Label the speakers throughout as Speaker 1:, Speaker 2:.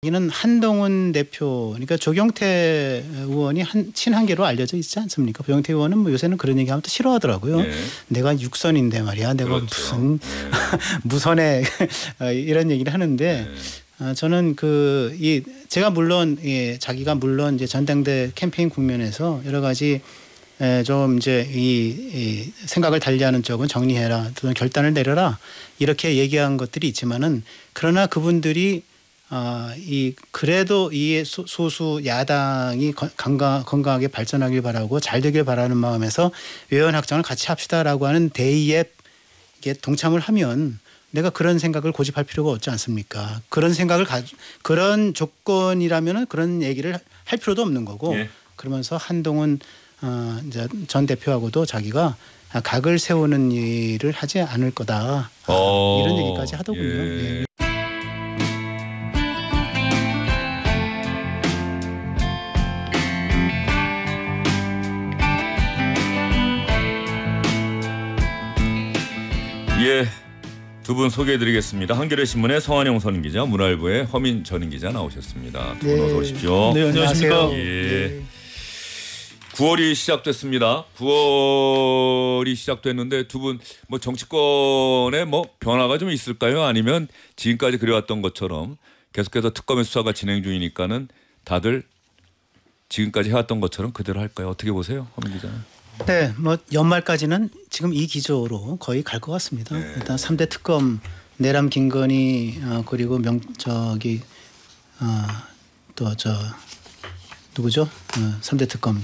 Speaker 1: 여기는 한동훈 대표, 그러니까 조경태 의원이 친한계로 알려져 있지 않습니까? 조경태 의원은 뭐 요새는 그런 얘기하면 또 싫어하더라고요. 네. 내가 육선인데 말이야. 내가 그렇죠. 무슨 무선에 이런 얘기를 하는데 저는 제가 물론 자기가 물론 이제 전당대 캠페인 국면에서 여러 가지 좀 이제 이 생각을 달리하는 쪽은 정리해라, 또는 결단을 내려라 이렇게 얘기한 것들이 있지만은 그러나 그분들이 그래도 이 소수 야당이 건강하게 발전하길 바라고 잘 되길 바라는 마음에서 외연 확장을 같이 합시다라고 하는 대의에 동참을 하면 내가 그런 생각을 고집할 필요가 없지 않습니까? 그런 생각을 그런 조건이라면은 그런 얘기를 할 필요도 없는 거고 예. 그러면서 한동훈 이제 전 대표하고도 자기가 각을 세우는 일을 하지 않을 거다 이런 얘기까지 하더군요. 예. 예.
Speaker 2: 예, 두 분 소개해드리겠습니다. 한겨레 신문의 성한영 선 기자, 문화일보의 허민 전 기자 나오셨습니다. 두 분 어서 오십시오.
Speaker 1: 네, 안녕하십니까.
Speaker 2: 예. 네. 9월이 시작됐습니다. 9월이 시작됐는데 두 분 뭐 정치권에 뭐 변화가 좀 있을까요? 아니면 지금까지 그래왔던 것처럼 계속해서 특검의 수사가 진행 중이니까는 다들 지금까지 해왔던 것처럼 그대로 할까요? 어떻게 보세요, 허민 기자는?
Speaker 1: 네, 뭐 연말까지는 지금 이 기조로 거의 갈 것 같습니다. 네. 일단 3대 특검 내람 김건희 그리고 누구죠? 3대 특검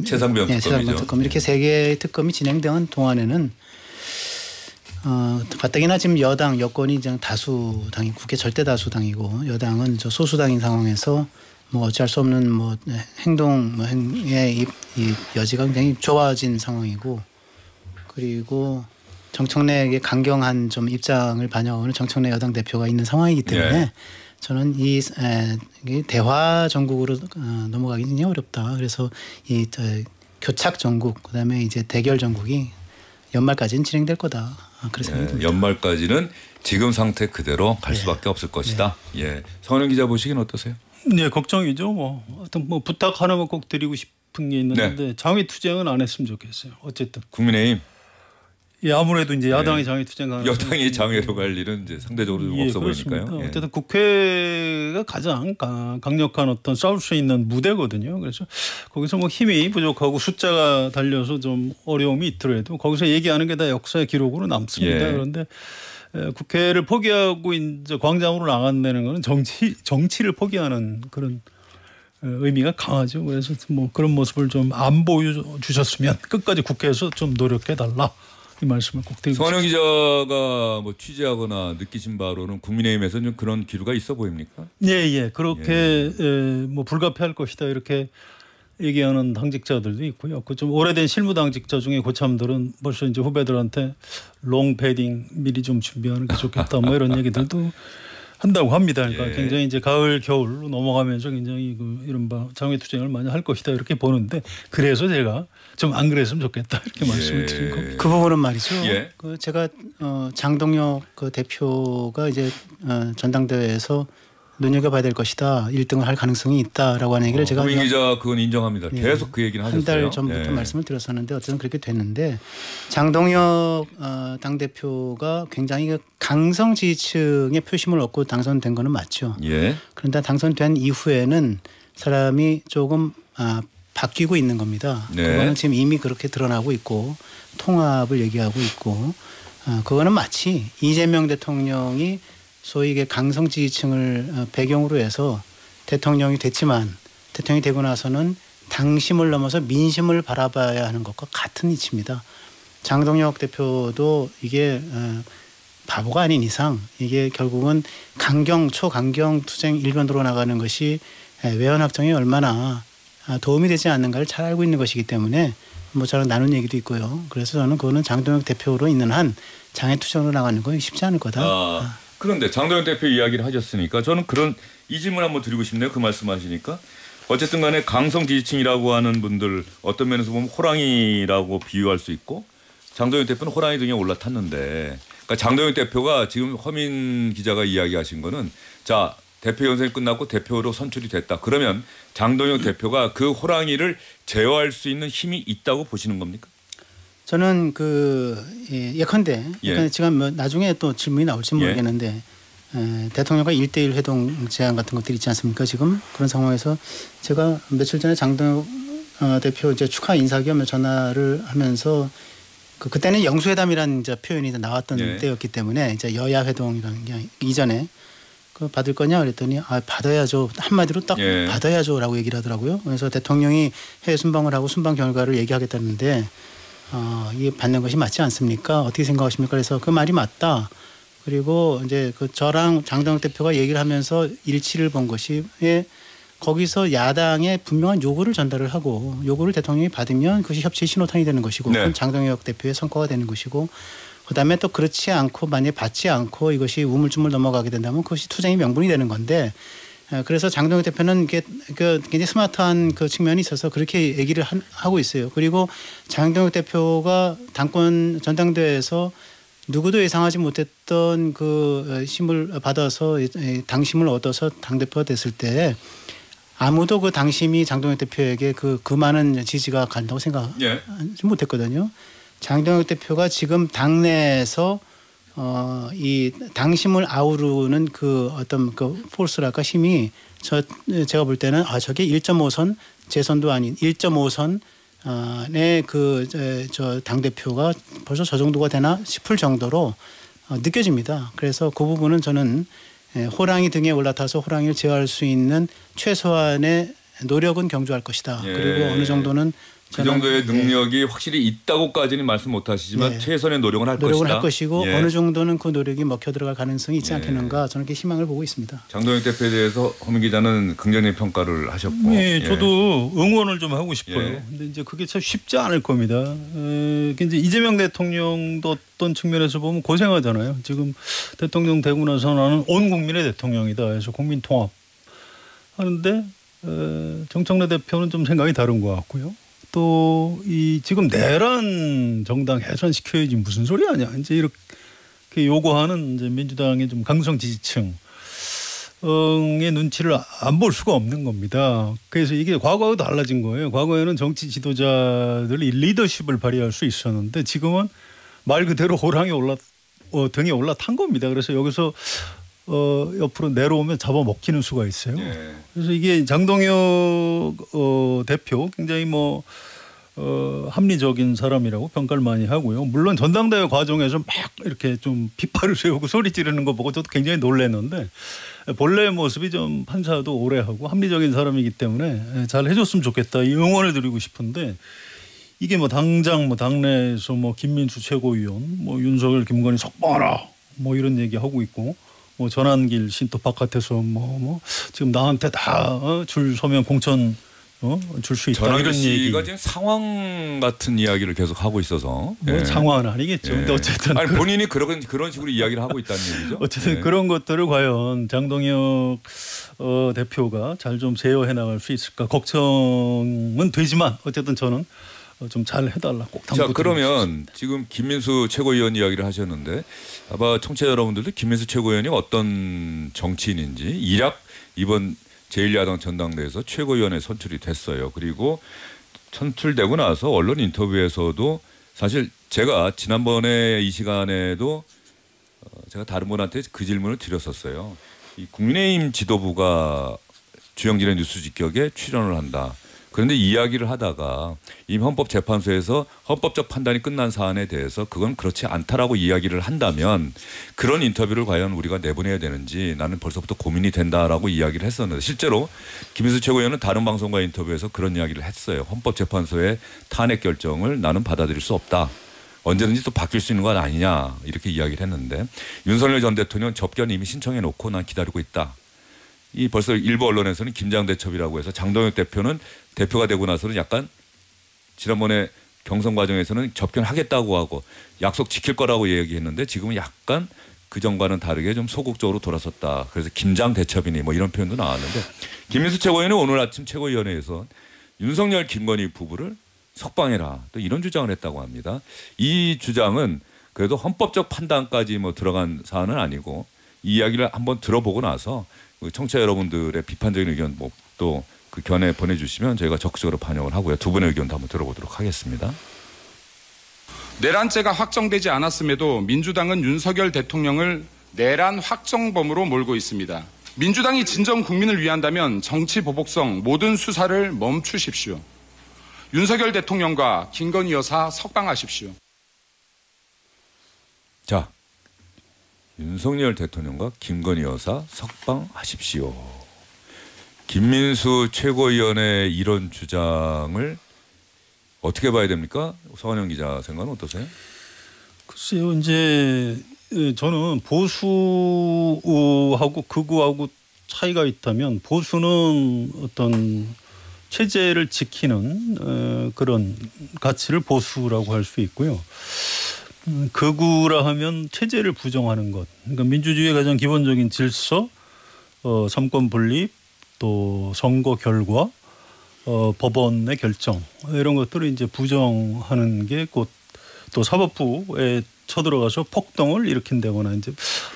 Speaker 2: 최상병 특검이죠.
Speaker 1: 특검 이렇게 세 개의 특검이 진행되는 동안에는 가뜩이나 지금 여권이 이제 다수당이 국회 절대 다수당이고 여당은 저 소수당인 상황에서 뭐 어찌할 수 없는 뭐 행동의 이 여지가 굉장히 좁아진 상황이고, 그리고 정청래에게 강경한 좀 입장을 반영하는 정청래 여당 대표가 있는 상황이기 때문에 네. 저는 이 대화 정국으로 넘어가기 굉장히 어렵다. 그래서 이 교착 정국, 그다음에 이제 대결 정국이 연말까지는 진행될 거다. 그런 생각이 듭니다.
Speaker 2: 연말까지는 지금 상태 그대로 갈 수밖에 없을 것이다. 네. 예, 성한영 기자 보시기는 어떠세요?
Speaker 3: 네, 걱정이죠. 뭐 어떤 뭐 부탁 하나만 꼭 드리고 싶은 게 있는데 네. 장외 투쟁은 안 했으면 좋겠어요. 어쨌든
Speaker 2: 국민의힘.
Speaker 3: 예, 아무래도 이제 야당이 장외 투쟁하는
Speaker 2: 여당이 장외로 갈 일은 이제 상대적으로 좀 없어 보이니까요.
Speaker 3: 예. 어쨌든 국회가 가장 강력한 어떤 싸울 수 있는 무대거든요. 그래서 거기서 뭐 힘이 부족하고 숫자가 달려서 좀 어려움이 있더라도 거기서 얘기하는 게 다 역사의 기록으로 남습니다. 예. 그런데 국회를 포기하고 이제 광장으로 나간다는 것은 정치를 포기하는 그런 의미가 강하죠. 그래서 뭐 그런 모습을 좀 안 보여주셨으면 끝까지 국회에서 좀 노력해달라. 이 말씀을 꼭 드리고
Speaker 2: 성한영 기자가 뭐 취재하거나 느끼신 바로는 국민의힘에서는 좀 그런 기류가 있어 보입니까?
Speaker 3: 예. 그렇게 뭐 불가피할 것이다 이렇게 얘기하는 당직자들도 있고요. 그 좀 오래된 실무 당직자 중에 고참들은 벌써 이제 후배들한테 롱 패딩 미리 좀 준비하는 게 좋겠다 뭐 이런 얘기들도 한다고 합니다. 그러니까 굉장히 이제 가을 겨울로 넘어가면서 굉장히 이른바 장외 투쟁을 많이 할 것이다 이렇게 보는데, 그래서 제가 좀 안 그랬으면 좋겠다 이렇게 말씀을 드린 겁니다.
Speaker 1: 그 부분은 말이죠. 제가 장동혁 대표가 이제 전당대회에서 눈여겨봐야 될 것이다. 1등을 할 가능성이 있다라고 하는 얘기를 제가
Speaker 2: 허민 기자 그건 인정합니다. 계속 그 얘기는 하셨어요.
Speaker 1: 한 달 전부터 말씀을 드렸었는데 어쨌든 그렇게 됐는데, 장동혁 당대표가 굉장히 강성 지지층의 표심을 얻고 당선된 거는 맞죠.
Speaker 2: 예.
Speaker 1: 그런데 당선된 이후에는 사람이 조금 바뀌고 있는 겁니다.
Speaker 2: 네.
Speaker 1: 그거는 지금 이미 그렇게 드러나고 있고 통합을 얘기하고 있고, 그거는 마치 이재명 대통령이 소위 이게 강성 지지층을 배경으로 해서 대통령이 됐지만 대통령이 되고 나서는 당심을 넘어서 민심을 바라봐야 하는 것과 같은 이치입니다. 장동혁 대표도 이게 바보가 아닌 이상 이게 결국은 초강경 투쟁 일변도로 나가는 것이 외연 확정에 얼마나 도움이 되지 않는가를 잘 알고 있는 것이기 때문에 뭐 저랑 나눈 얘기도 있고요. 그래서 저는 그거는 장동혁 대표로 있는 한 장애 투쟁으로 나가는 건 쉽지 않을 거다.
Speaker 2: 그런데 장동혁 대표 이야기를 하셨으니까 저는 이 질문 한번 드리고 싶네요. 그 말씀하시니까. 어쨌든 간에 강성 지지층이라고 하는 분들 어떤 면에서 보면 호랑이라고 비유할 수 있고, 장동혁 대표는 호랑이 등에 올라탔는데, 그러니까 장동혁 대표가 지금 허민 기자가 이야기하신 거는, 자 대표 연설이 끝났고 대표로 선출이 됐다. 그러면 장동혁 대표가 그 호랑이를 제어할 수 있는 힘이 있다고 보시는 겁니까?
Speaker 1: 저는 예컨대 지금 뭐 나중에 또 질문이 나올지 모르겠는데 대통령과 1대1 회동 제안 같은 것들이 있지 않습니까? 지금 그런 상황에서 제가 며칠 전에 장동혁 대표 이제 축하 인사 겸 전화를 하면서 그때는 영수회담이라는 이제 표현이 나왔던 때였기 때문에 이제 여야 회동이라는 게 이전에 받을 거냐 그랬더니 받아야죠. 한마디로 딱 받아야죠라고 얘기를 하더라고요. 그래서 대통령이 해외 순방을 하고 순방 결과를 얘기하겠다는데 이게 받는 것이 맞지 않습니까? 어떻게 생각하십니까? 그래서 그 말이 맞다. 그리고 이제 저랑 장동혁 대표가 얘기를 하면서 일치를 본 것이 거기서 야당의 분명한 요구를 전달을 하고 요구를 대통령이 받으면 그것이 협치의 신호탄이 되는 것이고 그건 장동혁 대표의 성과가 되는 것이고 그다음에 또 그렇지 않고 만약에 받지 않고 이것이 우물쭈물 넘어가게 된다면 그것이 투쟁의 명분이 되는 건데 그래서 장동혁 대표는 이게 굉장히 스마트한 그 측면이 있어서 그렇게 얘기를 하고 있어요. 그리고 장동혁 대표가 당권 전당대회에서 누구도 예상하지 못했던 그 힘을 받아서 당심을 얻어서 당대표가 됐을 때 아무도 그 당심이 장동혁 대표에게 그 많은 지지가 간다고 생각하지 못했거든요. 장동혁 대표가 지금 당내에서 이 당심을 아우르는 그 어떤 그 포스랄까 힘이 제가 볼 때는 저게 1.5선 재선도 아닌 1.5선 저 당대표가 벌써 저 정도가 되나 싶을 정도로 느껴집니다. 그래서 그 부분은 저는 호랑이 등에 올라타서 호랑이를 제어할 수 있는 최소한의 노력은 경주할 것이다. 그리고 어느 정도는
Speaker 2: 그 정도의 능력이 확실히 있다고까지는 말씀 못하시지만 최선의 노력은 할
Speaker 1: 것이고 어느 정도는 그 노력이 먹혀 들어갈 가능성이 있지 않겠는가 저는 그렇게 희망을 보고 있습니다.
Speaker 2: 장동혁 대표에 대해서 허민 기자는 긍정적인 평가를 하셨고
Speaker 3: 네, 저도 응원을 좀 하고 싶어요. 근데 이제 그게 참 쉽지 않을 겁니다. 이제 이재명 대통령도 어떤 측면에서 보면 고생하잖아요. 지금 대통령 되고 나서 나는 온 국민의 대통령이다 해서 국민 통합 하는데 정청래 대표는 좀 생각이 다른 것 같고요. 또 이 지금 내란 정당 해산시켜야지 무슨 소리 아니야. 이제 이렇게 요구하는 이제 민주당의 좀 강성 지지층의 눈치를 안 볼 수가 없는 겁니다. 그래서 이게 과거하고 달라진 거예요. 과거에는 정치 지도자들이 리더십을 발휘할 수 있었는데 지금은 말 그대로 호랑이 등에 올라탄 겁니다. 그래서 여기서 옆으로 내려오면 잡아먹히는 수가 있어요. 그래서 이게 장동혁 대표 굉장히 합리적인 사람이라고 평가를 많이 하고요. 물론 전당대회 과정에서 막 이렇게 좀 빗발을 세우고 소리 지르는 거 보고 저도 굉장히 놀랐는데 본래의 모습이 좀 판사도 오래 하고 합리적인 사람이기 때문에 잘 해줬으면 좋겠다. 이 응원을 드리고 싶은데 이게 당장 당내에서 김민수 최고위원 윤석열 김건희 석방하라 이런 얘기 하고 있고 전환길 신도 바깥에서 지금 나한테 다 줄 서면 공천 줄 수 있다
Speaker 2: 전환길
Speaker 3: 이런 얘기.
Speaker 2: 씨가 지금 상황 같은 이야기를 계속 하고 있어서
Speaker 3: 상황은 아니겠죠. 근데 어쨌든
Speaker 2: 본인이 그런 식으로 이야기를 하고 있다는 얘기죠.
Speaker 3: 어쨌든 그런 것들을 과연 장동혁 대표가 잘 좀 제어해 나갈 수 있을까 걱정은 되지만 어쨌든 저는 좀 잘 해달라 꼭 당부드리고
Speaker 2: 자 그러면 지금 김민수 최고위원 이야기를 하셨는데 아마 청취자 여러분들도 김민수 최고위원이 어떤 정치인인지 일약 이번 제1야당 전당대회에서 최고위원에 선출이 됐어요. 그리고 선출되고 나서 언론 인터뷰에서도 사실 제가 지난번에 이 시간에도 제가 다른 분한테 그 질문을 드렸었어요. 이 국민의힘 지도부가 주영진의 뉴스 직격에 출연을 한다. 그런데 이야기를 하다가 이미 헌법재판소에서 헌법적 판단이 끝난 사안에 대해서 그건 그렇지 않다라고 이야기를 한다면 그런 인터뷰를 과연 우리가 내보내야 되는지 나는 벌써부터 고민이 된다라고 이야기를 했었는데 실제로 김민수 최고위원은 다른 방송과 인터뷰에서 그런 이야기를 했어요. 헌법재판소의 탄핵 결정을 나는 받아들일 수 없다. 언제든지 또 바뀔 수 있는 건 아니냐 이렇게 이야기를 했는데 윤석열 전 대통령 접견 이미 신청해 놓고 난 기다리고 있다. 이 벌써 일부 언론에서는 김장대첩이라고 해서 장동혁 대표는 대표가 되고 나서는 약간 지난번에 경선 과정에서는 접견하겠다고 하고 약속 지킬 거라고 얘기했는데 지금은 약간 그전과는 다르게 좀 소극적으로 돌아섰다. 그래서 김장대첩이니 이런 표현도 나왔는데 김민수 최고위원은 오늘 아침 최고위원회에서 윤석열 김건희 부부를 석방해라 또 이런 주장을 했다고 합니다. 이 주장은 그래도 헌법적 판단까지 들어간 사안은 아니고 이 이야기를 한번 들어보고 나서 청취자 여러분들의 비판적인 의견 뭐 또 그 견해 보내주시면 저희가 적극적으로 반영을 하고요. 두 분의 의견도 한번 들어보도록 하겠습니다.
Speaker 4: 내란죄가 확정되지 않았음에도 민주당은 윤석열 대통령을 내란 확정범으로 몰고 있습니다. 민주당이 진정 국민을 위한다면 정치 보복성 모든 수사를 멈추십시오. 윤석열 대통령과 김건희 여사 석방하십시오.
Speaker 2: 자, 윤석열 대통령과 김건희 여사 석방하십시오. 김민수 최고위원의 이런 주장을 어떻게 봐야 됩니까? 서원영 기자 생각은 어떠세요?
Speaker 3: 글쎄요, 이제 저는 보수하고 극우하고 차이가 있다면 보수는 어떤 체제를 지키는 그런 가치를 보수라고 할 수 있고요. 극우라 하면 체제를 부정하는 것. 그러니까 민주주의의 가장 기본적인 질서, 삼권 분립, 또 선거 결과, 법원의 결정 이런 것들을 이제 부정하는 게 곧 또 사법부에 쳐들어가서 폭동을 일으킨다거나 이제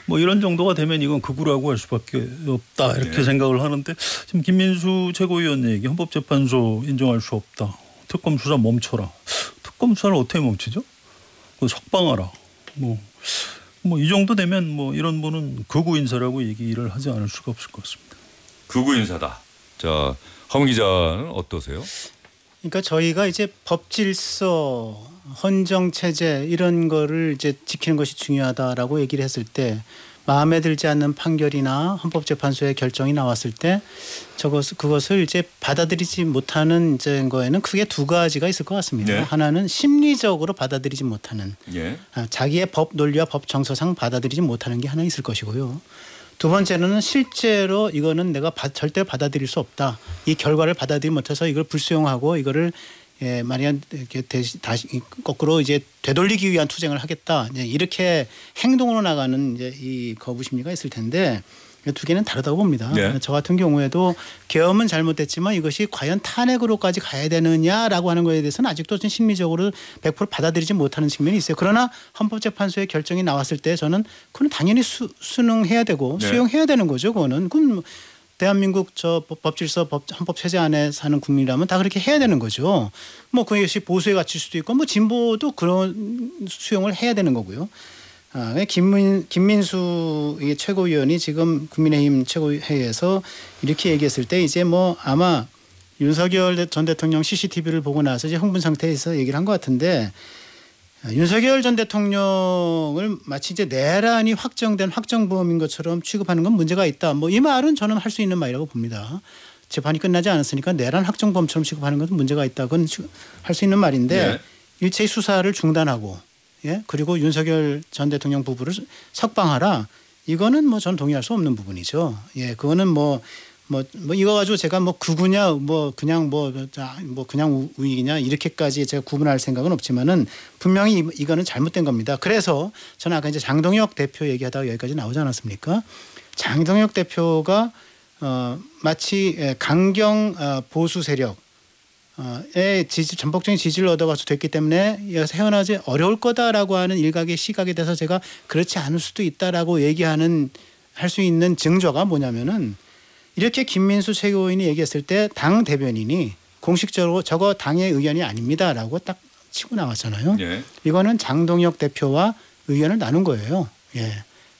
Speaker 3: 뭐 이런 정도가 되면 이건 극우라고 할 수밖에 없다 이렇게
Speaker 2: 네.
Speaker 3: 생각을 하는데 지금 김민수 최고위원 얘기 헌법재판소 인정할 수 없다. 특검 수사 멈춰라. 특검 수사를 어떻게 멈추죠? 석방하라. 뭐 이 정도 되면 뭐 이런 분은 극우 인사라고 얘기를 하지 않을 수가 없을 것 같습니다.
Speaker 2: 극우 인사다. 자, 황 기자는 어떠세요?
Speaker 1: 그러니까 저희가 이제 법 질서, 헌정 체제 이런 거를 이제 지키는 것이 중요하다라고 얘기를 했을 때 마음에 들지 않는 판결이나 헌법재판소의 결정이 나왔을 때 그것을 이제 받아들이지 못하는 이제 거에는 크게 두 가지가 있을 것 같습니다.
Speaker 2: 네.
Speaker 1: 하나는 심리적으로 받아들이지 못하는
Speaker 2: 예.
Speaker 1: 자기의 법 논리와 법 정서상 받아들이지 못하는 게 하나 있을 것이고요. 두 번째는 실제로 이거는 내가 절대 받아들일 수 없다. 이 결과를 받아들이지 못해서 이걸 불수용하고 이거를 만약 다시 거꾸로 이제 되돌리기 위한 투쟁을 하겠다. 이렇게 행동으로 나가는 이제 이 거부 심리가 있을 텐데 두 개는 다르다고 봅니다.
Speaker 2: 네.
Speaker 1: 저 같은 경우에도 계엄은 잘못됐지만 이것이 과연 탄핵으로까지 가야 되느냐라고 하는 거에 대해서는 아직도 좀 심리적으로 100% 받아들이지 못하는 측면이 있어요. 그러나 헌법재판소의 결정이 나왔을 때 저는 그건 당연히 수능해야 되고
Speaker 2: 네.
Speaker 1: 수용해야 되는 거죠. 그거는 그럼 대한민국 저 법질서 헌법 체제 안에 사는 국민이라면 다 그렇게 해야 되는 거죠. 뭐 그것이 보수에 갇힐 수도 있고 뭐 진보도 그런 수용을 해야 되는 거고요. 김민수 최고위원이 지금 국민의힘 최고회의에서 이렇게 얘기했을 때 이제 뭐 아마 윤석열 전 대통령 CCTV를 보고 나서 이제 흥분 상태에서 얘기를 한 것 같은데 윤석열 전 대통령을 마치 이제 내란이 확정된 확정범인 것처럼 취급하는 건 문제가 있다. 뭐 이 말은 저는 할 수 있는 말이라고 봅니다. 재판이 끝나지 않았으니까 내란 확정범처럼 취급하는 것은 문제가 있다. 그건 할 수 있는 말인데
Speaker 2: 네.
Speaker 1: 일체의 수사를 중단하고 그리고 윤석열 전 대통령 부부를 석방하라. 이거는 뭐 전 동의할 수 없는 부분이죠. 그거는 뭐 이거 가지고 제가 뭐 극우냐 그냥 그냥 우익이냐 이렇게까지 제가 구분할 생각은 없지만은 분명히 이거는 잘못된 겁니다. 그래서 저는 아까 이제 장동혁 대표 얘기하다가 여기까지 나오지 않았습니까? 장동혁 대표가 마치 강경 보수 세력 전폭적인 지지를 얻어가서 됐기 때문에 헤어나지 어려울 거다라고 하는 일각의 시각에 대해서 제가 그렇지 않을 수도 있다라고 얘기하는 할 수 있는 증거가 뭐냐면은 이렇게 김민수 최고위원이 얘기했을 때 당 대변인이 공식적으로 저거 당의 의견이 아닙니다라고 딱 치고 나왔잖아요.
Speaker 2: 예.
Speaker 1: 이거는 장동혁 대표와 의견을 나눈 거예요.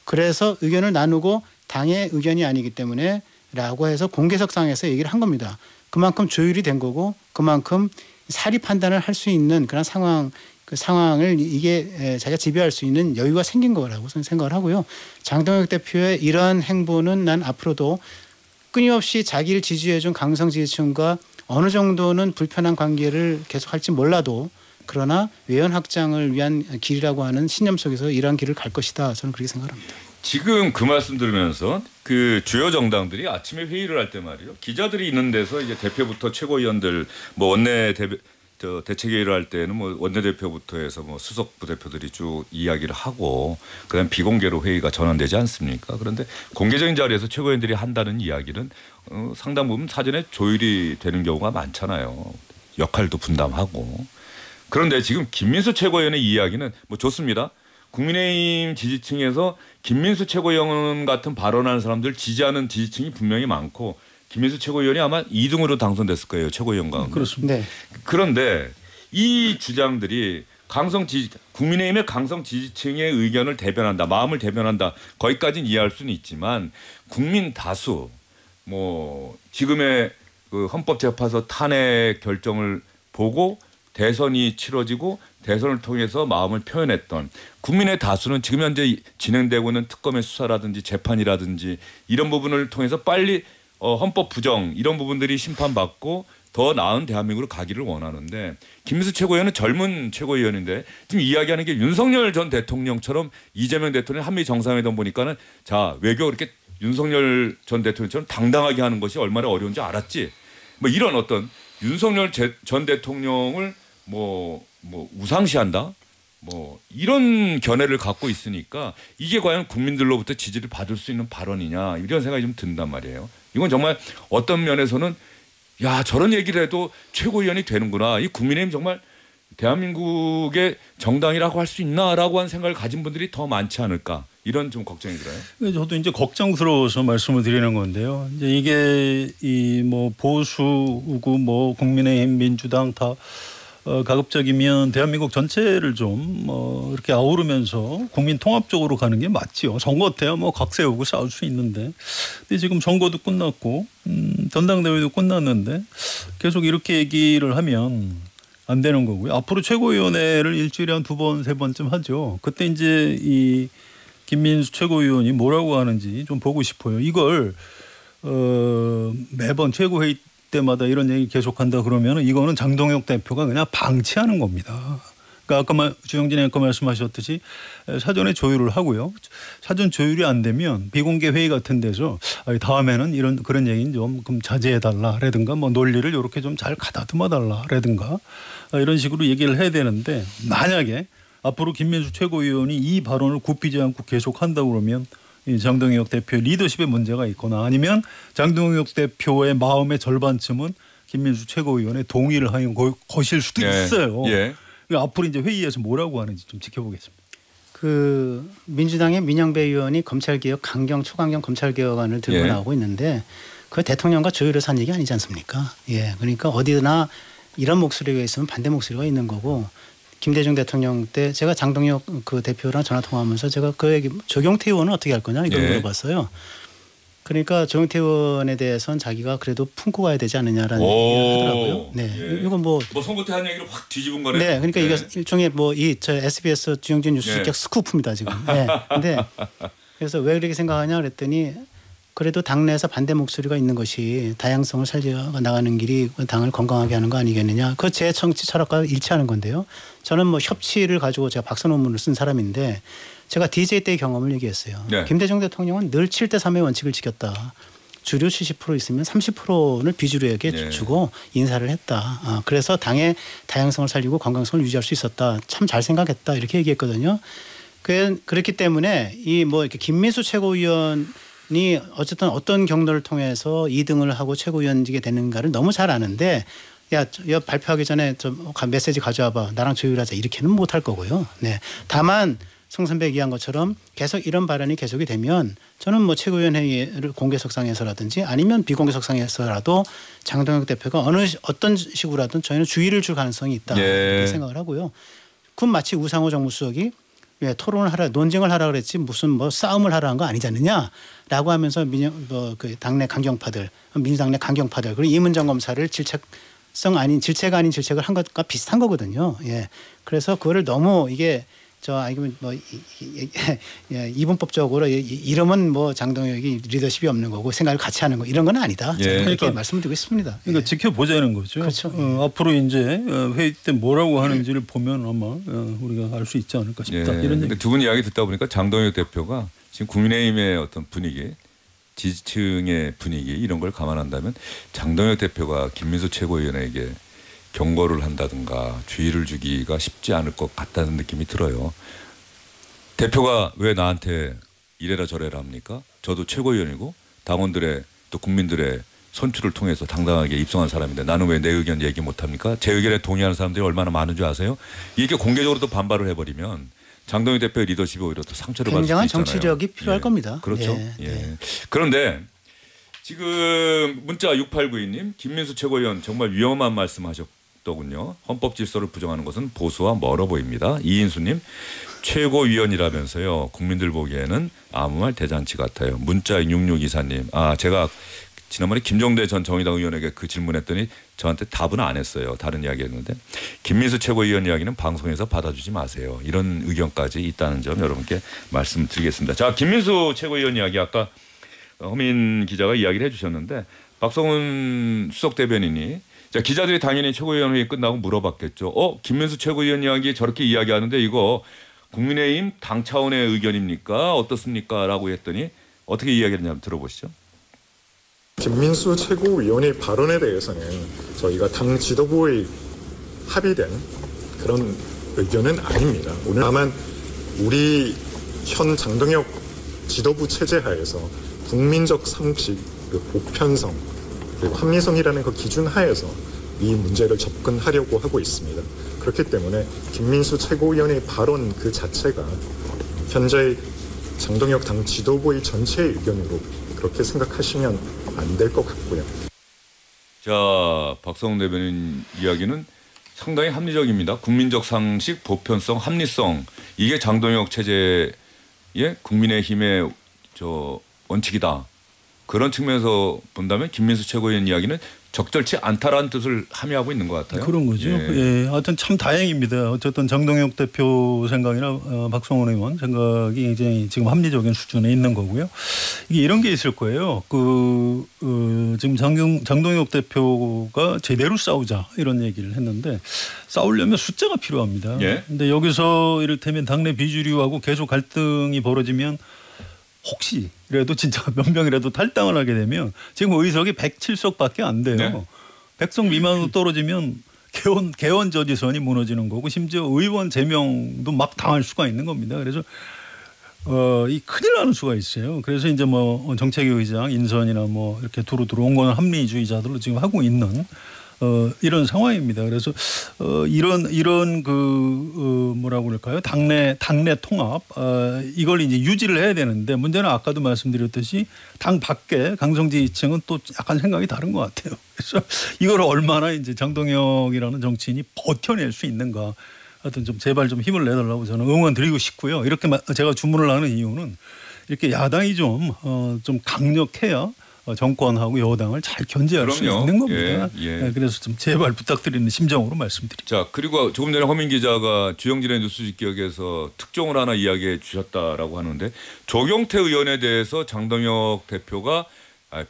Speaker 1: 그래서 의견을 나누고 당의 의견이 아니기 때문에 라고 해서 공개석상에서 얘기를 한 겁니다. 그만큼 조율이 된 거고 그만큼 사리 판단을 할 수 있는 그런 상황 그 상황을 이게 자기가 지배할 수 있는 여유가 생긴 거라고 저는 생각을 하고요. 장동혁 대표의 이러한 행보는 난 앞으로도 끊임없이 자기를 지지해준 강성 지지층과 어느 정도는 불편한 관계를 계속할지 몰라도 그러나 외연 확장을 위한 길이라고 하는 신념 속에서 이러한 길을 갈 것이다. 저는 그렇게 생각합니다.
Speaker 2: 지금 그 말씀 들으면서 그 주요 정당들이 아침에 회의를 할 때 말이요. 기자들이 있는 데서 이제 대표부터 최고위원들 뭐 원내 대책회의를 할 때는 뭐 원내대표부터 해서 뭐 수석 부대표들이 쭉 이야기를 하고 그다음 비공개로 회의가 전환되지 않습니까? 그런데 공개적인 자리에서 최고위원들이 한다는 이야기는 상당 부분 사전에 조율이 되는 경우가 많잖아요. 역할도 분담하고. 그런데 지금 김민수 최고위원의 이야기는 뭐 좋습니다. 국민의힘 지지층에서 김민수 최고위원 같은 발언하는 사람들 지지하는 지지층이 분명히 많고 김민수 최고위원이 아마 2등으로 당선됐을 거예요. 최고위원과.
Speaker 3: 그렇습니다.
Speaker 1: 네.
Speaker 2: 그런데 이 주장들이 국민의힘의 강성 지지층의 의견을 대변한다. 마음을 대변한다. 거기까지는 이해할 수는 있지만 국민 다수 뭐 지금의 그 헌법재판소 탄핵 결정을 보고 대선이 치러지고 대선을 통해서 마음을 표현했던 국민의 다수는 지금 현재 진행되고 있는 특검의 수사라든지 재판이라든지 이런 부분을 통해서 빨리 헌법 부정 이런 부분들이 심판받고 더 나은 대한민국으로 가기를 원하는데 김민수 최고위원은 젊은 최고위원인데 지금 이야기하는 게 윤석열 전 대통령처럼 이재명 대통령 한미 정상회담 보니까는 자 외교 그렇게 윤석열 전 대통령처럼 당당하게 하는 것이 얼마나 어려운지 알았지. 뭐 이런 어떤 윤석열 전 대통령을 뭐 우상시한다. 뭐 이런 견해를 갖고 있으니까 이게 과연 국민들로부터 지지를 받을 수 있는 발언이냐 이런 생각이 좀 든단 말이에요. 이건 정말 어떤 면에서는 야 저런 얘기를 해도 최고위원이 되는구나. 이 국민의힘 정말 대한민국의 정당이라고 할 수 있나라고 하는 생각을 가진 분들이 더 많지 않을까 이런 좀 걱정이 들어요.
Speaker 3: 저도 이제 걱정스러워서 말씀을 드리는 건데요. 이제 이게 이 뭐 보수 우구 뭐 국민의힘 민주당 다 가급적이면 대한민국 전체를 좀 이렇게 아우르면서 국민 통합적으로 가는 게 맞지요. 선거 때야 뭐 각 세우고 싸울 수 있는데, 근데 지금 선거도 끝났고 전당대회도 끝났는데 계속 이렇게 얘기를 하면 안 되는 거고요. 앞으로 최고위원회를 일주일에 한 2번, 3번쯤 하죠. 그때 이제 이 김민수 최고위원이 뭐라고 하는지 좀 보고 싶어요. 이걸 매번 최고회의 때마다 이런 얘기 계속한다 그러면 이거는 장동혁 대표가 그냥 방치하는 겁니다. 그러니까 아까 주영진 앵커 말씀하셨듯이 사전에 조율을 하고요. 사전 조율이 안 되면 비공개 회의 같은 데서 다음에는 그런 얘기는 좀 자제해달라라든가 뭐 논리를 이렇게 좀 잘 가다듬어달라라든가 이런 식으로 얘기를 해야 되는데 만약에 앞으로 김민수 최고위원이 이 발언을 굽히지 않고 계속한다고 그러면 이 장동혁 대표의 리더십에 문제가 있거나 아니면 장동혁 대표의 마음의 절반쯤은 김민수 최고위원의 동의를 하는 것일 수도 있어요.
Speaker 2: 예.
Speaker 3: 그러니까 앞으로 이제 회의에서 뭐라고 하는지 좀 지켜보겠습니다.
Speaker 1: 그 민주당의 민영배 의원이 검찰개혁 초강경 검찰개혁안을 들고 나오고 있는데 그 대통령과 조율해서 한 얘기 아니지 않습니까? 예, 그러니까 어디나 이런 목소리가 있으면 반대 목소리가 있는 거고. 김대중 대통령 때 제가 장동혁 그 대표랑 전화 통화하면서 제가 그 얘기 조경태 의원은 어떻게 할 거냐 이걸 물어봤어요. 그러니까 조경태 의원에 대해서는 자기가 그래도 품고 가야 되지 않느냐라는 얘기를 하더라고요. 네,
Speaker 2: 예.
Speaker 1: 이건 뭐
Speaker 2: 선거 때 한 얘기를 확 뒤집은 거네.
Speaker 1: 네, 그러니까 이거 일종의 저 SBS 주영진 뉴스 직접 스쿠프입니다 지금. 네, 근데 그래서 왜 그렇게 생각하냐 그랬더니. 그래도 당내에서 반대 목소리가 있는 것이 다양성을 살려 나가는 길이 당을 건강하게 하는 거 아니겠느냐. 그 제 정치 철학과 일치하는 건데요. 저는 뭐 협치를 가지고 제가 박사 논문을 쓴 사람인데 제가 DJ 때의 경험을 얘기했어요. 네. 김대중 대통령은 늘 7대 3의 원칙을 지켰다. 주류 70% 있으면 30%를 비주류에게 주고 인사를 했다. 그래서 당의 다양성을 살리고 건강성을 유지할 수 있었다. 참 잘 생각했다. 이렇게 얘기했거든요. 그렇기 때문에 이 뭐 이렇게 김민수 최고위원 이 어쨌든 어떤 경로를 통해서 2등을 하고 최고위원직에 되는가를 너무 잘 아는데 야 발표하기 전에 좀 메시지 가져와봐 나랑 조율하자 이렇게는 못할 거고요. 네. 다만 송 선배 얘기한 것처럼 계속 이런 발언이 계속이 되면 저는 뭐 최고위원 회의를 공개석상에서라든지 아니면 비공개석상에서라도 장동혁 대표가 어떤 식으로라든 저희는 주의를 줄 가능성이 있다 이렇게 생각을 하고요. 그건 마치 우상호 정무수석이 토론을 하라, 논쟁을 하라 그랬지 무슨 뭐 싸움을 하라는 거 아니지 않느냐라고 하면서 그 당내 강경파들, 민주당 내 강경파들 그리고 이문정 검사를 질책 아닌 질책을 한 것과 비슷한 거거든요. 예, 그래서 그거를 너무 이게 아니면 뭐 이분법적으로 이러면 뭐 장동혁이 리더십이 없는 거고 생각을 같이 하는 거 이런 건 아니다.
Speaker 3: 예.
Speaker 1: 그렇게
Speaker 3: 그러니까
Speaker 1: 말씀을 드리고 있습니다.
Speaker 3: 그러니까
Speaker 1: 예.
Speaker 3: 지켜보자는 거죠.
Speaker 1: 그렇죠.
Speaker 3: 앞으로 이제 회의 때 뭐라고 하는지를 보면 아마 우리가 알 수 있지 않을까 싶다.
Speaker 2: 예.
Speaker 3: 이런 얘기.
Speaker 2: 두 분 이야기 듣다 보니까 장동혁 대표가 지금 국민의힘의 어떤 분위기, 지지층의 분위기 이런 걸 감안한다면 장동혁 대표가 김민수 최고위원에게 경고를 한다든가 주의를 주기가 쉽지 않을 것 같다는 느낌이 들어요. 대표가 왜 나한테 이래라 저래라 합니까? 저도 최고위원이고 당원들의 또 국민들의 선출을 통해서 당당하게 입성한 사람인데 나는 왜 내 의견 얘기 못합니까? 제 의견에 동의하는 사람들이 얼마나 많은 줄 아세요? 이렇게 공개적으로 또 반발을 해버리면 장동혁 대표의 리더십이 오히려 더 상처를 받을 수 있잖아요.
Speaker 1: 굉장한 정치력이 필요할 겁니다.
Speaker 2: 그렇죠.
Speaker 1: 예,
Speaker 2: 예.
Speaker 1: 네.
Speaker 2: 그런데 지금 문자 6892님 김민수 최고위원 정말 위험한 말씀하셨더군요. 헌법 질서를 부정하는 것은 보수와 멀어 보입니다. 이인수님 최고위원이라면서요. 국민들 보기에는 아무 말 대잔치 같아요. 문자 6624님 제가 지난번에 김종대 전 정의당 의원에게 그 질문했더니 저한테 답은 안 했어요. 다른 이야기했는데 김민수 최고위원 이야기는 방송에서 받아주지 마세요. 이런 의견까지 있다는 점 여러분께 말씀드리겠습니다. 자, 김민수 최고위원 이야기 아까 허민 기자가 이야기를 해주셨는데 박성훈 수석 대변인이 자, 기자들이 당연히 최고위원 회의 끝나고 물어봤겠죠. 김민수 최고위원 이야기 저렇게 이야기하는데 이거 국민의힘 당 차원의 의견입니까? 어떻습니까? 라고 했더니 어떻게 이야기했는지 한번 들어보시죠.
Speaker 5: 김민수 최고위원의 발언에 대해서는 저희가 당 지도부의 합의된 그런 의견은 아닙니다. 오늘 다만 우리 현 장동혁 지도부 체제 하에서 국민적 상식, 그 보편성, 그리고 합리성이라는 그 기준 하에서 이 문제를 접근하려고 하고 있습니다. 그렇기 때문에 김민수 최고위원의 발언 그 자체가 현재 장동혁 당 지도부의 전체 의견으로 그렇게 생각하시면 안 될 것 같고요.
Speaker 2: 자, 박성훈 대변인 이야기는 상당히 합리적입니다. 국민적 상식, 보편성, 합리성 이게 장동혁 체제의 국민의힘의 원칙이다. 그런 측면에서 본다면 김민수 최고위원 이야기는 적절치 않다라는 뜻을 함의하고 있는 것 같아요.
Speaker 3: 그런 거죠. 예. 하여튼 참 다행입니다. 어쨌든 장동혁 대표 생각이나 박성훈 의원 생각이 굉장히 지금 합리적인 수준에 있는 거고요. 이게 이런 게 있을 거예요. 지금 장동혁 대표가 제대로 싸우자 이런 얘기를 했는데 싸우려면 숫자가 필요합니다. 그런데 여기서 이를테면 당내 비주류하고 계속 갈등이 벌어지면 혹시라도 진짜 몇 명이라도 탈당을 하게 되면 지금 의석이 107석밖에 안 돼요.
Speaker 2: 네.
Speaker 3: 100석 미만으로 떨어지면 개헌 저지선이 무너지는 거고 심지어 의원 제명도 막 당할 수가 있는 겁니다. 그래서 이 큰일 나는 수가 있어요. 그래서 이제 뭐 정책위 의장 인선이나 뭐 이렇게 두루 들어온 거는 합리주의자들로 지금 하고 있는 이런 상황입니다. 그래서 이런 뭐라고 그럴까요? 당내 통합 이걸 이제 유지를 해야 되는데 문제는 아까도 말씀드렸듯이 당 밖에 강성지층은 또 약간 생각이 다른 것 같아요. 그래서 이걸 얼마나 이제 장동혁이라는 정치인이 버텨낼 수 있는가. 하여튼 좀 제발 좀 힘을 내달라고 저는 응원 드리고 싶고요. 이렇게 제가 주문을 하는 이유는 이렇게 야당이 좀 강력해야 정권하고 여당을 잘 견제할 수 있는 겁니다. 네, 그래서 좀 제발 부탁드리는 심정으로 말씀드립니다.
Speaker 2: 자, 그리고 조금 전에 허민 기자가 주영진의 뉴스 직격에서 특종을 하나 이야기해 주셨다라고 하는데 조경태 의원에 대해서 장동혁 대표가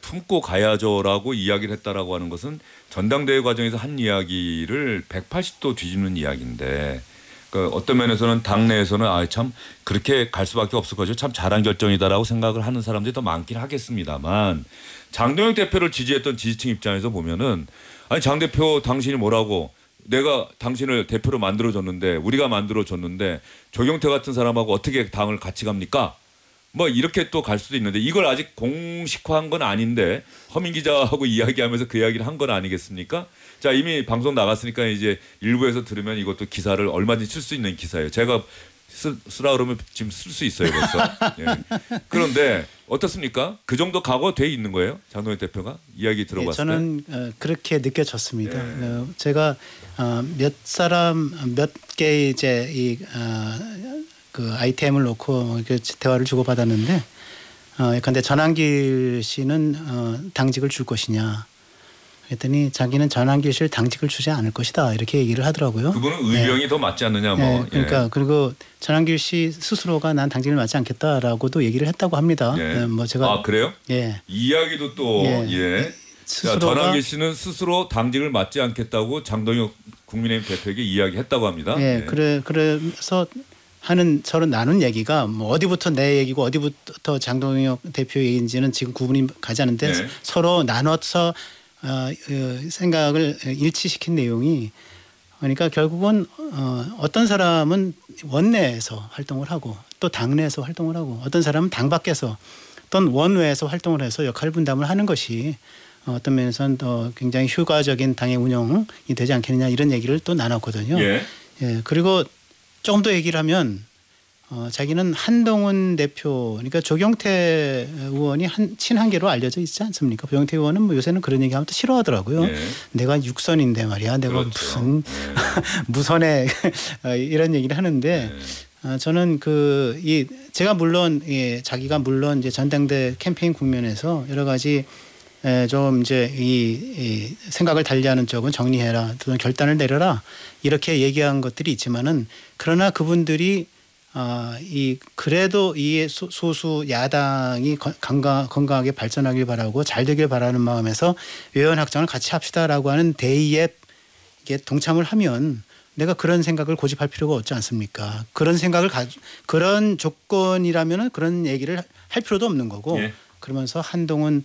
Speaker 2: 품고 가야죠라고 이야기를 했다라고 하는 것은 전당대회 과정에서 한 이야기를 180도 뒤집는 이야기인데 그러니까 어떤 면에서는 당내에서는 참 그렇게 갈 수밖에 없을 거죠. 참 잘한 결정이다라고 생각을 하는 사람들이 더 많긴 하겠습니다만 장동혁 대표를 지지했던 지지층 입장에서 보면은 장 대표 당신이 뭐라고 내가 당신을 대표로 만들어줬는데 우리가 만들어줬는데 조경태 같은 사람하고 어떻게 당을 같이 갑니까? 뭐 이렇게 또 갈 수도 있는데 이걸 아직 공식화한 건 아닌데 허민 기자하고 이야기하면서 그 이야기를 한 건 아니겠습니까? 자, 이미 방송 나갔으니까 이제 일부에서 들으면 이것도 기사를 얼마든지 쓸 수 있는 기사예요. 제가 쓰라 그러면 지금 쓸 수 있어요 벌써. 그런데 어떻습니까? 그 정도 각오돼 있는 거예요? 장동혁 대표가 이야기 들어봤을 때?
Speaker 1: 저는 그렇게 느껴졌습니다. 제가 몇 개의 이제 그 아이템을 놓고 대화를 주고받았는데 근데 전한길 씨는 당직을 줄 것이냐 그랬더니 자기는 전한길 씨를 당직을 주지 않을 것이다 이렇게 얘기를 하더라고요.
Speaker 2: 그분은 의병이 더 맞지 않느냐 뭐.
Speaker 1: 그러니까 그리고 전한길 씨 스스로가 난 당직을 맡지 않겠다라고도 얘기를 했다고 합니다. 뭐 제가
Speaker 2: 그래요? 이 이야기도 또 전한길 씨는 스스로 당직을 맡지 않겠다고 장동혁 국민의힘 대표에게 이야기했다고 합니다.
Speaker 1: 그래서 서로 나눈 얘기가 뭐 어디부터 내 얘기고 어디부터 장동혁 대표 얘기인지는 지금 구분이 가지 않는데 서로 나눠서 생각을 일치시킨 내용이 그러니까 결국은 어떤 사람은 원내에서 활동을 하고 또 당내에서 활동을 하고 어떤 사람은 당 밖에서 또는 원외에서 활동을 해서 역할 분담을 하는 것이 어떤 면에서는 더 굉장히 효과적인 당의 운영이 되지 않겠느냐 이런 얘기를 또 나눴거든요. 그리고 조금 더 얘기를 하면 자기는 한동훈 대표, 그러니까 조경태 의원이 친한계로 알려져 있지 않습니까? 조경태 의원은 뭐 요새는 그런 얘기하면 또 싫어하더라고요.
Speaker 2: 네.
Speaker 1: 내가 육선인데 말이야, 내가
Speaker 2: 그렇죠.
Speaker 1: 무슨 무선에 이런 얘기를 하는데 저는 제가 물론 자기가 물론 이제 전당대 캠페인 국면에서 여러 가지 좀 이제 이 생각을 달리하는 쪽은 정리해라, 또는 결단을 내려라 이렇게 얘기한 것들이 있지만은 그러나 그분들이 그래도 이 소수 야당이 건강하게 발전하길 바라고 잘 되길 바라는 마음에서 외연 확장을 같이 합시다라고 하는 대의에 이게 동참을 하면 내가 그런 생각을 고집할 필요가 없지 않습니까? 그런 생각을 그런 조건이라면은 그런 얘기를 할 필요도 없는 거고
Speaker 2: 예.
Speaker 1: 그러면서 한동훈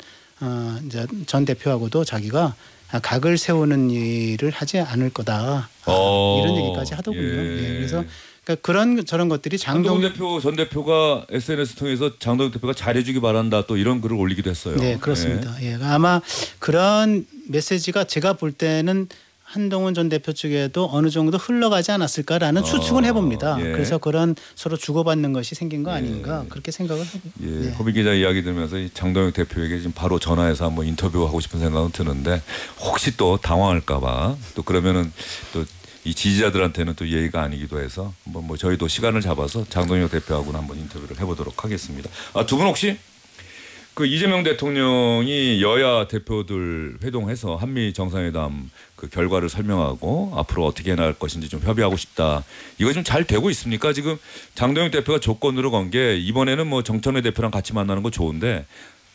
Speaker 1: 이제 전 대표하고도 자기가 각을 세우는 일을 하지 않을 거다 이런 얘기까지 하더군요.
Speaker 2: 예.
Speaker 1: 그래서 그러니까 저런 것들이
Speaker 2: 한동훈 대표 전 대표가 SNS 통해서 장동혁 대표가 잘해주기 바란다 또 이런 글을 올리기도 했어요.
Speaker 1: 네, 그렇습니다. 예. 아마 그런 메시지가 제가 볼 때는 한동훈 전 대표 쪽에도 어느 정도 흘러가지 않았을까라는 추측은 해봅니다.
Speaker 2: 예.
Speaker 1: 그래서 그런 서로 주고받는 것이 생긴 거 아닌가 그렇게 생각을 하고.
Speaker 2: 예, 허비 기자 이야기 들으면서 이 장동혁 대표에게 지금 바로 전화해서 한번 인터뷰하고 싶은 생각은 드는데 혹시 또 당황할까봐 또 그러면은 또 이 지지자들한테는 또 예의가 아니기도 해서 뭐 저희도 시간을 잡아서 장동혁 대표하고는 한번 인터뷰를 해보도록 하겠습니다. 두 분 혹시 그 이재명 대통령이 여야 대표들 회동해서 한미 정상회담 그 결과를 설명하고 앞으로 어떻게 나갈 것인지 좀 협의하고 싶다. 이거 좀 잘 되고 있습니까? 지금 장동혁 대표가 조건으로 건 게 이번에는 뭐 정청래 대표랑 같이 만나는 거 좋은데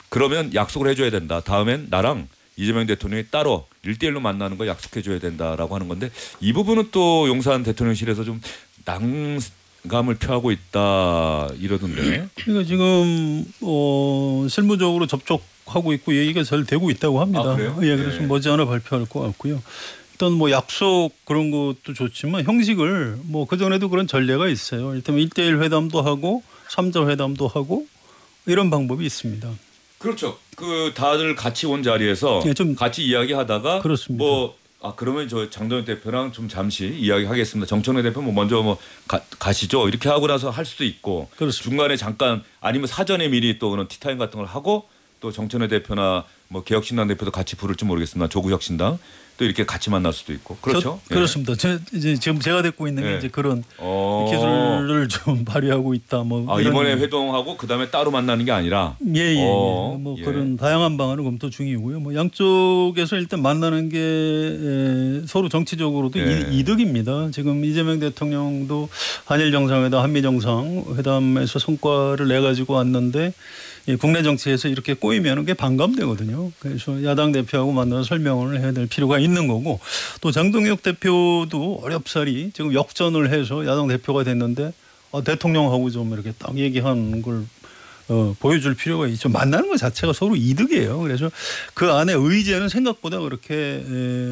Speaker 2: 그러면 약속을 해줘야 된다. 다음엔 나랑 이재명 대통령이 따로 1대1로 만나는 거 약속해줘야 된다라고 하는 건데 이 부분은 또 용산 대통령실에서 좀 감을 표하고 있다 이러던데.
Speaker 3: 그러니까 지금 실무적으로 접촉하고 있고 얘기가 잘 되고 있다고 합니다.
Speaker 2: 그래요?
Speaker 3: 예, 그래서
Speaker 2: 네.
Speaker 3: 머지않아 발표할 것 같고요. 일단 뭐 약속 그런 것도 좋지만 형식을 뭐 그 전에도 그런 전례가 있어요. 일단 1대1 회담도 하고 3자 회담도 하고 이런 방법이 있습니다.
Speaker 2: 그렇죠. 그 다들 같이 온 자리에서
Speaker 3: 예, 좀
Speaker 2: 같이 이야기하다가
Speaker 3: 그렇습니다.
Speaker 2: 그러면 저 장동혁 대표랑 좀 잠시 이야기하겠습니다. 정청래 대표 먼저 가시죠. 이렇게 하고 나서 할 수도 있고
Speaker 3: 그렇습니다.
Speaker 2: 중간에 잠깐 아니면 사전에 미리 또 그런 티타임 같은 걸 하고 또 정청래 대표나 뭐 개혁신당 대표도 같이 부를지 모르겠습니다. 조국혁신당 또 이렇게 같이 만날 수도 있고 그렇죠.
Speaker 3: 그렇습니다. 이제 지금 제가 듣고 있는 게 이제 그런 기술을 좀 발휘하고 있다. 뭐
Speaker 2: 이번에 회동하고 그다음에 따로 만나는 게 아니라
Speaker 3: 예. 뭐 그런 다양한 방안을 검토 중이고요. 뭐 양쪽에서 일단 만나는 게 서로 정치적으로도 이득입니다. 지금 이재명 대통령도 한일 정상회담, 한미 정상회담에서 성과를 내 가지고 왔는데 국내 정치에서 이렇게 꼬이면 그게 반감되거든요. 그래서 야당 대표하고 만나서 설명을 해야 될 필요가 있는 거고 또 장동혁 대표도 어렵사리 지금 역전을 해서 야당 대표가 됐는데 대통령하고 좀 이렇게 딱 얘기하는 걸 보여줄 필요가 있죠. 만나는 것 자체가 서로 이득이에요. 그래서 그 안에 의제는 생각보다 그렇게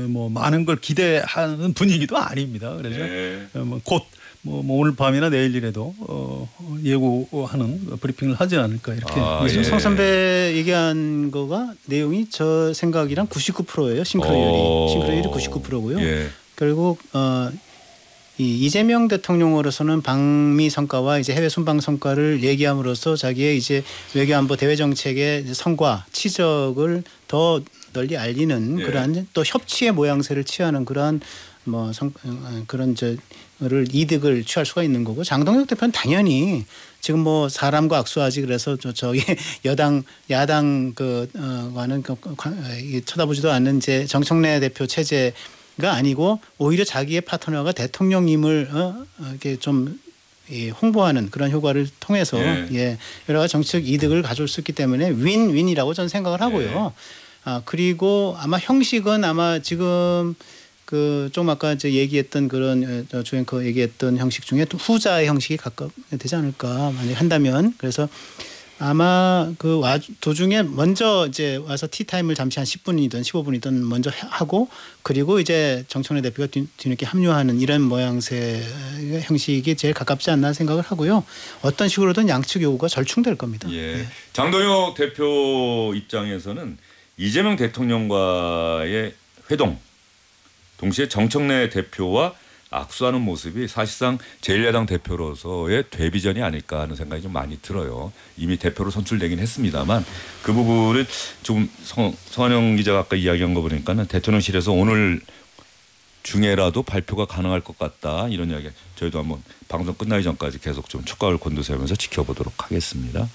Speaker 3: 뭐 많은 걸 기대하는 분위기도 아닙니다. 그래서 곧 뭐 오늘 밤이나 내일이라도 예고하는 브리핑을 하지 않을까 이렇게.
Speaker 1: 성 선배 얘기한 거가 내용이 저 생각이랑 99%예요. 싱크로율이 99%고요. 결국 이 이재명 대통령으로서는 방미 성과와 이제 해외 순방 성과를 얘기함으로써 자기의 이제 외교안보 대외 정책의 성과 치적을 더 널리 알리는 그러한 또 협치의 모양새를 취하는 그러한 그런 를 이득을 취할 수가 있는 거고 장동혁 대표는 당연히 지금 뭐 사람과 악수하지 그래서 저기 야당 과는 쳐다보지도 않는 이제 정청래 대표 체제가 아니고 오히려 자기의 파트너가 대통령님을 이렇게 좀 홍보하는 그런 효과를 통해서 여러 가지 정치적 이득을 가져올 수 있기 때문에 윈윈이라고 저는 생각을 하고요. 그리고 아마 형식은 아마 지금 좀 아까 이제 얘기했던 그런 주앵커 얘기했던 형식 중에 후자의 형식이 되지 않을까 만약 한다면 그래서 아마 도중에 먼저 이제 와서 티타임을 잠시 한 10분이든 15분이든 먼저 하고 그리고 이제 정청래 대표가 뒤늦게 합류하는 이런 모양새 형식이 제일 가깝지 않나 생각을 하고요. 어떤 식으로든 양측 요구가 절충될 겁니다.
Speaker 2: 장동혁 대표 입장에서는 이재명 대통령과의 회동 동시에 정청래 대표와 악수하는 모습이 사실상 제1야당 대표로서의 데뷔전이 아닐까 하는 생각이 좀 많이 들어요. 이미 대표로 선출되긴 했습니다만 그 부분은 좀 성한영 기자가 아까 이야기한 거 보니까는 대통령실에서 오늘 중에라도 발표가 가능할 것 같다 이런 이야기 저희도 한번 방송 끝나기 전까지 계속 좀 촉각을 곤두세우면서 지켜보도록 하겠습니다.